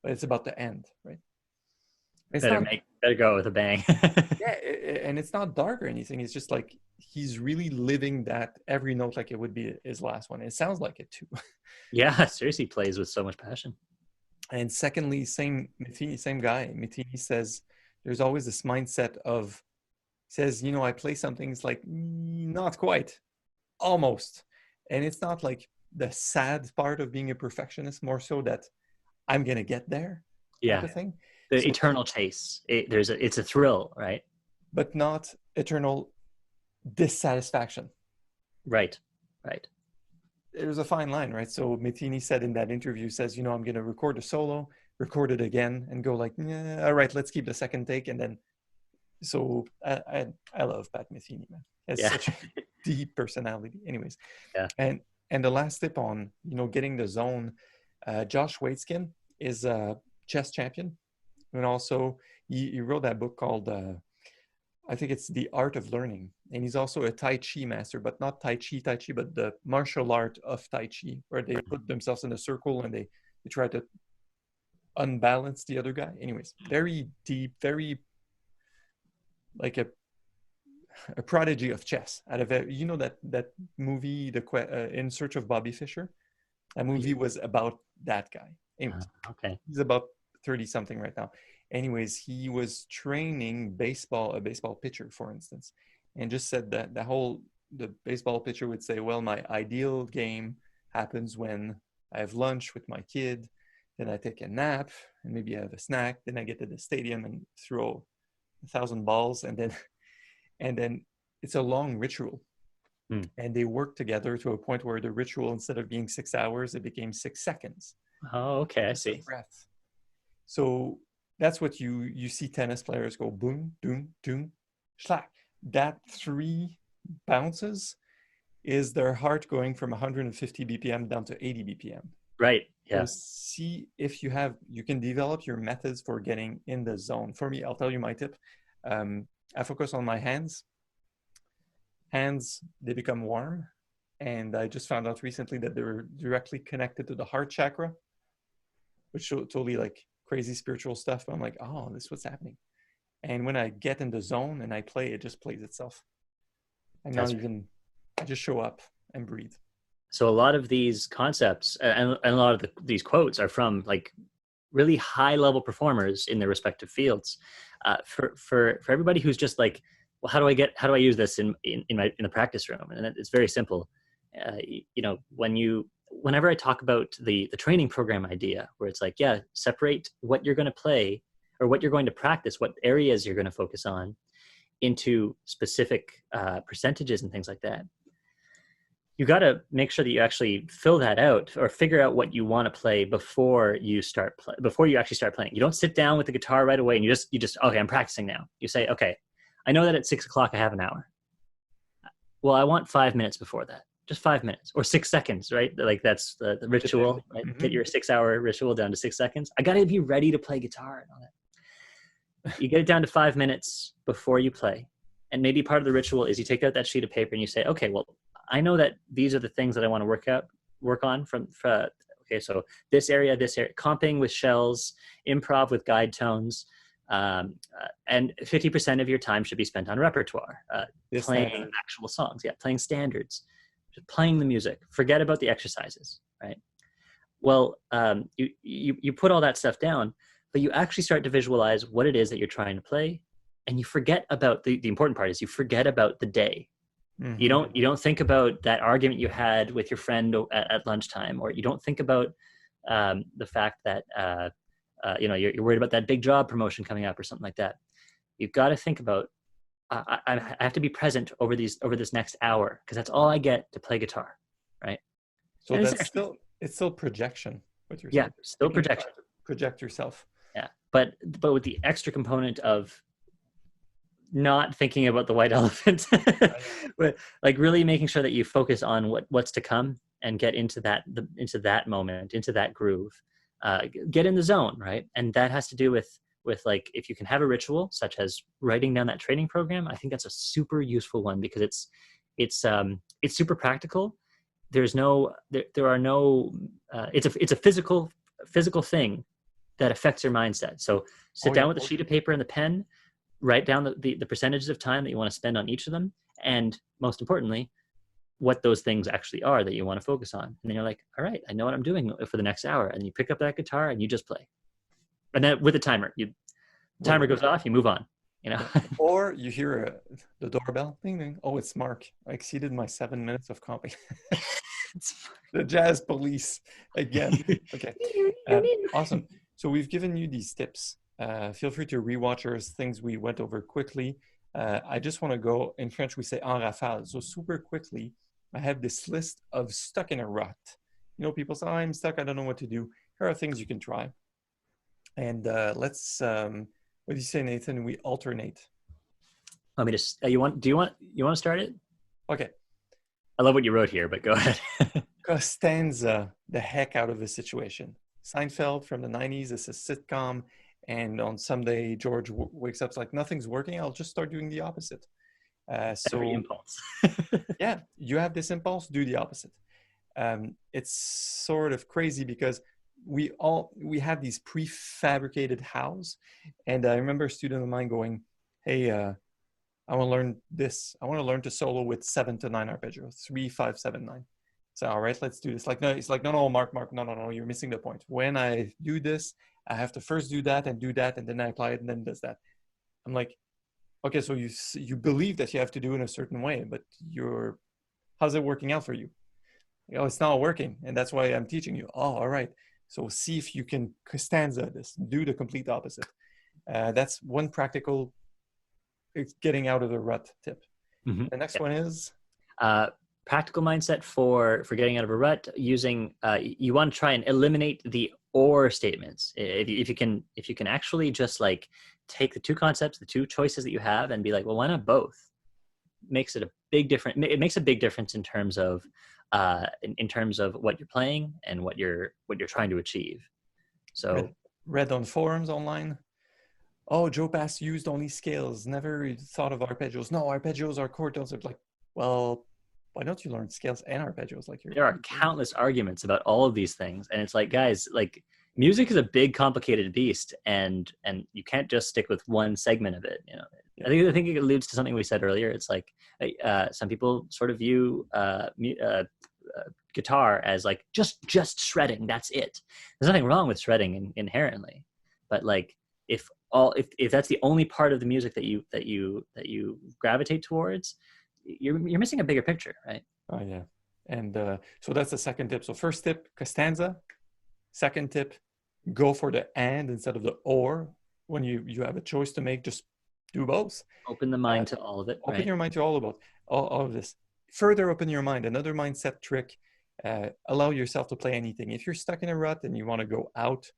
but it's about to end, right? Better go with a bang. Yeah, and it's not dark or anything. It's just like he's really living that every note like it would be his last one. It sounds like it too. Yeah, seriously, plays with so much passion. And secondly, same guy, Metheny says there's always this mindset of, says, I play some things like not quite, almost. And it's not like the sad part of being a perfectionist, more so that I'm going to get there type of thing. The So, eternal chase. It's a thrill, right? but not eternal dissatisfaction. Right, right. There's a fine line, right? So Metini said in that interview, says, I'm going to record a solo, record it again, and go like, yeah, all right, let's keep the second take. And then, so I love Pat Metheny, man. He has Yeah, such a deep personality. Anyways, yeah. and the last tip on, getting the zone, Josh Waitzkin is a chess champion. And also, he wrote that book called, I think it's The Art of Learning. And he's also a Tai Chi master, but not Tai Chi, but the martial art of Tai Chi, where they put themselves in a circle and they try to unbalance the other guy. Anyways, very deep, very like a prodigy of chess. Out of that movie, In Search of Bobby Fischer. That movie was about that guy. Anyways, Okay. he's about 30 something right now. Anyways, he was training a baseball pitcher, for instance, and just said that the baseball pitcher would say, well, my ideal game happens when I have lunch with my kid, then I take a nap, and maybe I have a snack, then I get to the stadium and throw 1,000 balls, and then it's a long ritual. Hmm. And they work together to a point where the ritual, instead of being 6 hours, it became 6 seconds. Oh, okay. I Just a see. breath. So that's what you see tennis players go boom, doom, doom, schlack. That 3 bounces is their heart going from 150 BPM down to 80 BPM. Right. So Yeah. see if you can develop your methods for getting in the zone. For me, I'll tell you my tip. I focus on my hands. Hands, they become warm. And I just found out recently that they're directly connected to the heart chakra, which totally like crazy spiritual stuff. But I'm like, oh, this is what's happening. And when I get in the zone and I play, it just plays itself. That's I just show up and breathe. so a lot of these concepts and a lot of these quotes are from like really high level performers in their respective fields. For everybody who's just like, well, how do I use this in the practice room? And it's very simple. Whenever I talk about the training program idea, where it's like, yeah, separate what you're going to play or what you're going to practice, what areas you're going to focus on, into specific percentages and things like that. You got to make sure that you actually fill that out or figure out what you want to play before you actually start playing. You don't sit down with the guitar right away and you just okay, I'm practicing now. You say, okay, I know that at 6 o'clock I have an hour. Well, I want 5 minutes before that, just 5 minutes or 6 seconds, right? Like that's the ritual, right? Mm-hmm. Get your 6-hour ritual down to 6 seconds. I got to be ready to play guitar and all that. You get it down to 5 minutes before you play. And maybe part of the ritual is you take out that sheet of paper and you say, okay, well, I know that these are the things that I want to work on okay, so this area, comping with shells, improv with guide tones, and 50% of your time should be spent on repertoire, playing actual songs, playing standards, just playing the music. Forget about the exercises, right? Well, you put all that stuff down, but you actually start to visualize what it is that you're trying to play, and you forget about the important part is you forget about the day. Mm-hmm. You don't think about that argument you had with your friend at lunchtime, or you don't think about the fact that you're worried about that big job promotion coming up or something like that. You've got to think about I have to be present over this next hour because that's all I get to play guitar, right? So and it's still projection. What you're saying? Yeah, still projection. Project yourself. Yeah, but with the extra component of not thinking about the white elephant, but like really making sure that you focus on what's to come and get into that moment, into that groove, get in the zone, right? And that has to do with like if you can have a ritual such as writing down that training program. I think that's a super useful one because it's super practical. There's no there are no it's a physical thing that affects your mindset. So sit down with a sheet of paper and the pen. Write down the percentages of time that you want to spend on each of them, and most importantly, what those things actually are that you want to focus on. And then you're like, all right, I know what I'm doing for the next hour. And you pick up that guitar and you just play. And then with a timer, the timer goes off, you move on. Or you hear the doorbell, ding ding. Oh, it's Mark. I exceeded my 7 minutes of comping. The jazz police again. Okay, awesome. So we've given you these tips. Feel free to rewatch our things we went over quickly. I just want to go, in French, we say en rafale. So super quickly, I have this list of stuck in a rut. You know, people say, oh, I'm stuck, I don't know what to do. Here are things you can try. And what do you say, Nathan? We alternate. Let me just, do you want to start it? Okay. I love what you wrote here, but go ahead. Costanza the heck out of the situation. Seinfeld from the 90s, it's a sitcom. And on someday, George wakes up, like, nothing's working. I'll just start doing the opposite. Every So, impulse. yeah, you have this impulse, do the opposite. It's sort of crazy because we have these prefabricated hows. And I remember a student of mine going, hey, I want to learn this. I want to learn to solo with 7 to 9 arpeggios, 3, 5, 7, 9. So, all right, let's do this. Like, no, it's like, no, Mark, no, you're missing the point. When I do this, I have to first do that, and then I apply it, and then does that. I'm like, okay, so you believe that you have to do it in a certain way, but how's it working out for you? Oh, it's not working, and that's why I'm teaching you. Oh, all right. So see if you can stanza this, do the complete opposite. That's one practical getting out of the rut tip. Mm-hmm. The next Yeah. one is Practical mindset for getting out of a rut. Using you want to try and eliminate the or statements. If you can actually just like take the two concepts, the two choices that you have, and be like, well, why not both? Makes it a big difference. It makes a big difference in terms of in terms of what you're playing and what you're trying to achieve. So read on forums online. Oh, Joe Pass used only scales, never thought of arpeggios. No, arpeggios are chord tones. Like, well, why don't you learn scales and arpeggios? Like, there are countless arguments about all of these things, and it's like, guys, like music is a big, complicated beast, and you can't just stick with one segment of it. You know, yeah. I think it alludes to something we said earlier. It's like some people sort of view guitar as like just shredding. That's it. There's nothing wrong with shredding inherently, but like if that's the only part of the music that you gravitate towards, you're missing a bigger picture, right? Oh yeah. And so that's the second tip. So first tip, Costanza. Second tip, go for the and instead of the or. When you have a choice to make, just do both. Open the mind to all of it. Open your mind to all of this. Further open your mind. Another mindset trick, allow yourself to play anything. If you're stuck in a rut and you want to go out,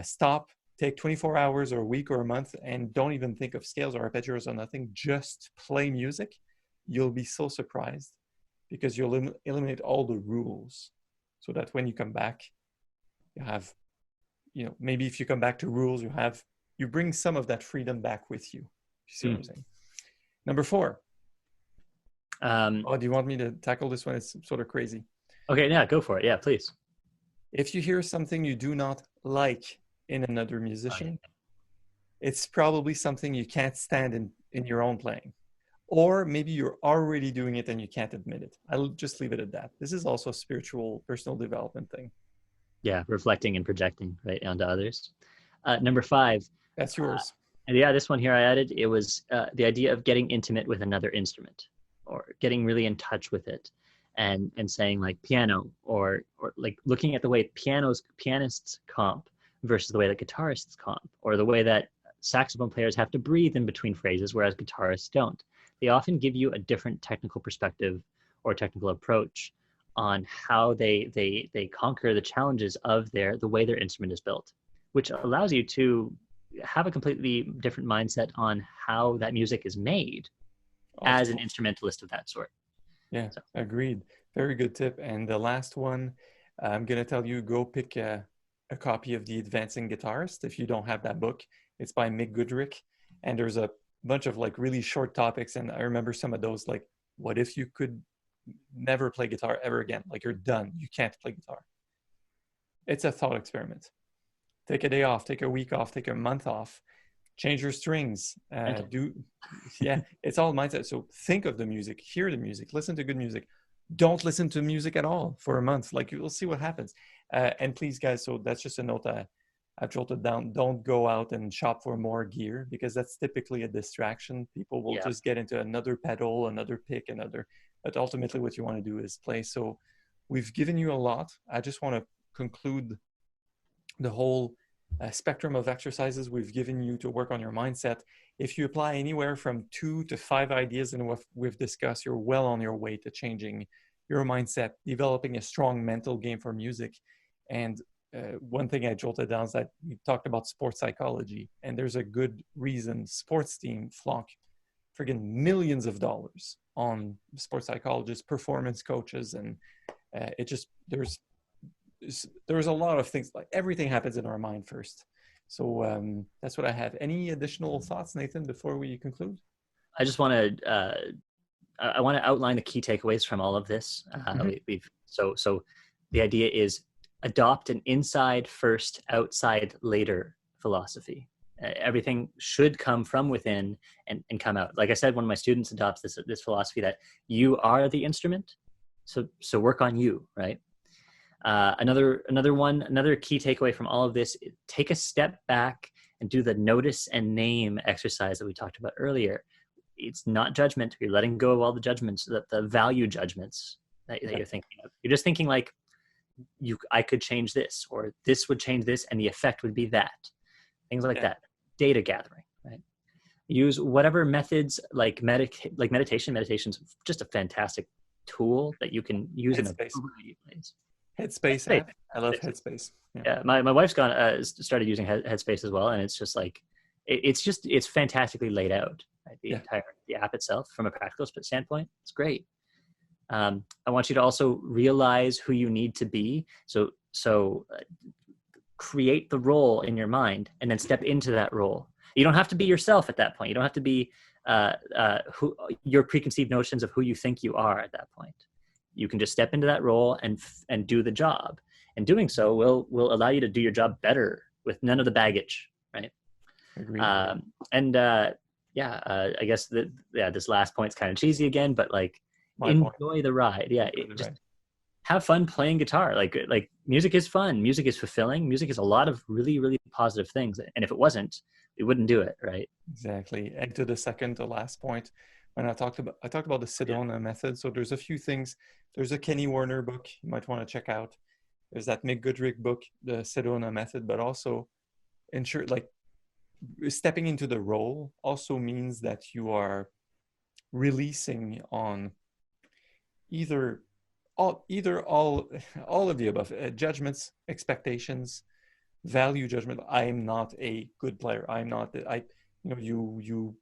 stop, take 24 hours or a week or a month, and don't even think of scales or arpeggios or nothing. Just play music. You'll be so surprised because you'll eliminate all the rules so that when you come back, you have, maybe if you come back to rules, you bring some of that freedom back with you. You see what I'm saying? Number 4. Do you want me to tackle this one? It's sort of crazy. Okay, yeah, go for it. Yeah, please. If you hear something you do not like in another musician, it's probably something you can't stand in your own playing. Or maybe you're already doing it and you can't admit it. I'll just leave it at that. This is also a spiritual, personal development thing. Yeah, reflecting and projecting right onto others. Number 5. That's yours. And yeah, this one here I added, it was the idea of getting intimate with another instrument or getting really in touch with it and saying like piano or like looking at the way pianists comp versus the way that guitarists comp, or the way that saxophone players have to breathe in between phrases, whereas guitarists don't. They often give you a different technical perspective or technical approach on how they conquer the challenges of the way their instrument is built, which allows you to have a completely different mindset on how that music is made as an instrumentalist of that sort. Yeah, so. Agreed. Very good tip. And the last one, I'm going to tell you, go pick a copy of The Advancing Guitarist. If you don't have that book, it's by Mick Goodrick. And there's a bunch of like really short topics. And I remember some of those, like, what if you could never play guitar ever again? Like, you're done. You can't play guitar. It's a thought experiment. Take a day off, take a week off, take a month off, change your strings, it's all mindset. So think of the music, hear the music, listen to good music. Don't listen to music at all for a month. Like, you'll see what happens. And please, guys, so that's just a note I've jotted down. Don't go out and shop for more gear, because that's typically a distraction. People will just get into another pedal, another pick, but ultimately what you want to do is play. So we've given you a lot. I just want to conclude the whole spectrum of exercises we've given you to work on your mindset. If you apply anywhere from 2 to 5 ideas in what we've discussed, you're well on your way to changing your mindset, developing a strong mental game for music. And one thing I jolted down is that we talked about sports psychology, and there's a good reason sports teams flunk friggin' millions of dollars on sports psychologists, performance coaches, and it just there's a lot of things. Like everything happens in our mind first. So that's what I have. Any additional thoughts, Nathan, before we conclude? I just want to I want to outline the key takeaways from all of this. So the idea is adopt an inside first, outside later philosophy. Everything should come from within and come out. Like I said, one of my students adopts this philosophy that you are the instrument. So work on you, right? Another key takeaway from all of this: take a step back and do the notice and name exercise that we talked about earlier. It's not judgment. You're letting go of all the judgments, the value judgments that you're thinking of. You're just thinking like, I could change this, or this would change this, and the effect would be that. Things like that. Data gathering, right? Use whatever methods like meditation. Meditation's just a fantastic tool that you can use in a variety of ways. Headspace app. I love Headspace. Yeah, my wife's started using Headspace as well, and it's just like it's fantastically laid out. Right? The app itself, from a practical standpoint, it's great. I want you to also realize who you need to be. So create the role in your mind, and then step into that role. You don't have to be yourself at that point. You don't have to be your preconceived notions of who you think you are at that point. You can just step into that role and do the job. And doing so will allow you to do your job better with none of the baggage, right? Agreed. I guess this last point's kind of cheesy again, but like enjoy the ride. Yeah, have fun playing guitar. Like music is fun. Music is fulfilling. Music is a lot of really, really positive things. And if it wasn't, we wouldn't do it, right? Exactly. And to the last point, when I talked about the Sedona method. So there's a few things. There's a Kenny Werner book you might want to check out. There's that Mick Goodrick book, the Sedona method, but also stepping into the role also means that you are releasing on all of the above, judgments, expectations, value judgment. I am not a good player. I'm not. You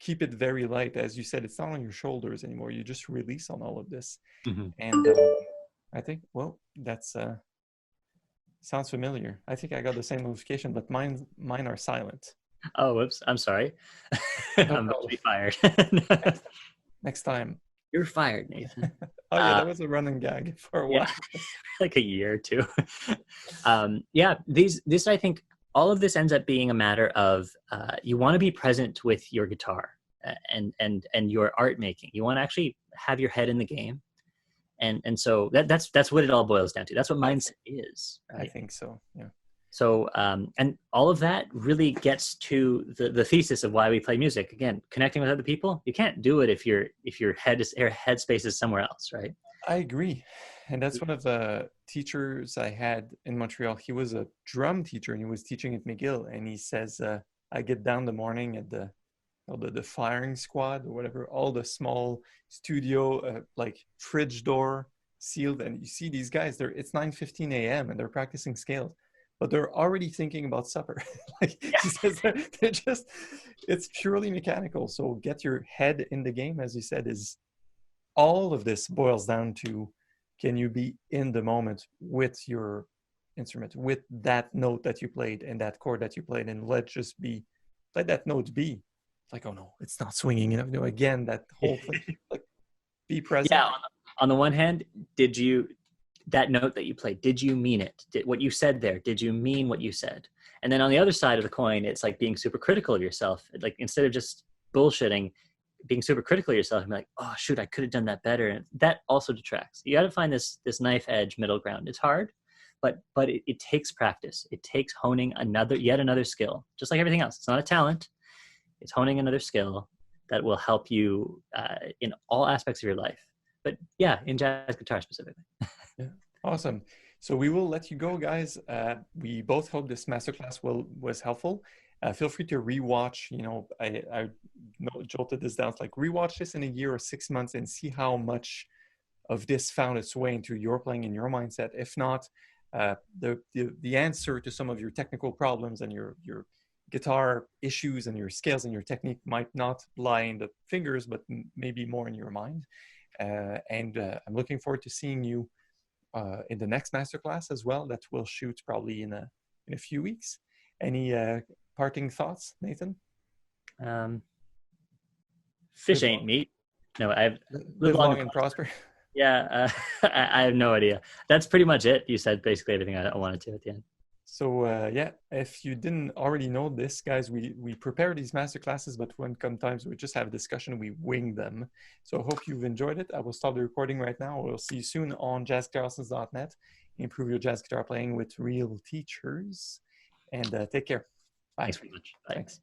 keep it very light, as you said. It's not on your shoulders anymore. You just release on all of this, and I think that's sounds familiar. I think I got the same notification, but mine are silent. Oh, whoops! I'm sorry. I'm about to be fired. Next time. You're fired, Nathan. Oh yeah, that was a running gag for a while. Like a year or two. This I think all of this ends up being a matter of you want to be present with your guitar and your art making. You want to actually have your head in the game, and so that's what it all boils down to. That's what mindset is. Right? I think so. Yeah. So and all of that really gets to the thesis of why we play music. Again, connecting with other people. You can't do it if your headspace is somewhere else, right? I agree. And that's one of the teachers I had in Montreal. He was a drum teacher, and he was teaching at McGill. And he says, I get down the morning at the firing squad or whatever, all the small studio, like fridge door sealed. And you see these guys, it's 9:15 a.m. and they're practicing scales, but they're already thinking about supper. He says, they're just, it's purely mechanical. So get your head in the game, as you said, is all of this boils down to, can you be in the moment with your instrument, with that note that you played and that chord that you played, and let that note be. Like, oh no, it's not swinging enough. Again, that whole thing, like, be present. Yeah. On the one hand, that note that you played, did you mean it? What you said there, did you mean what you said? And then on the other side of the coin, it's like being super critical of yourself. Like, instead of just bullshitting, being super critical of yourself and be like, oh shoot, I could have done that better. And that also detracts. You got to find this knife edge middle ground. It's hard, but it takes practice. It takes honing yet another skill, just like everything else. It's not a talent. It's honing another skill that will help you in all aspects of your life. But yeah, in jazz guitar specifically. Yeah. Awesome. So we will let you go, guys. We both hope this masterclass was helpful. Feel free to rewatch. I jotted this down. It's like rewatch this in a year or 6 months and see how much of this found its way into your playing and your mindset. If not, the answer to some of your technical problems and your guitar issues and your skills and your technique might not lie in the fingers, but maybe more in your mind. And I'm looking forward to seeing you in the next masterclass as well. That will shoot probably in a few weeks. Any parting thoughts, Nathan? Um, fish Live ain't long, meat. No, I've live live long long and and prosper. prosper. Yeah, I have no idea. That's pretty much it. You said basically everything I wanted to at the end. So yeah, if you didn't already know this, guys, we prepare these master classes, but when come times we just have a discussion, we wing them. So I hope you've enjoyed it. I will stop the recording right now. We'll see you soon on jazzguitarlessons.net. Improve your jazz guitar playing with real teachers, and take care. Bye. Thanks very much. Bye. Thanks.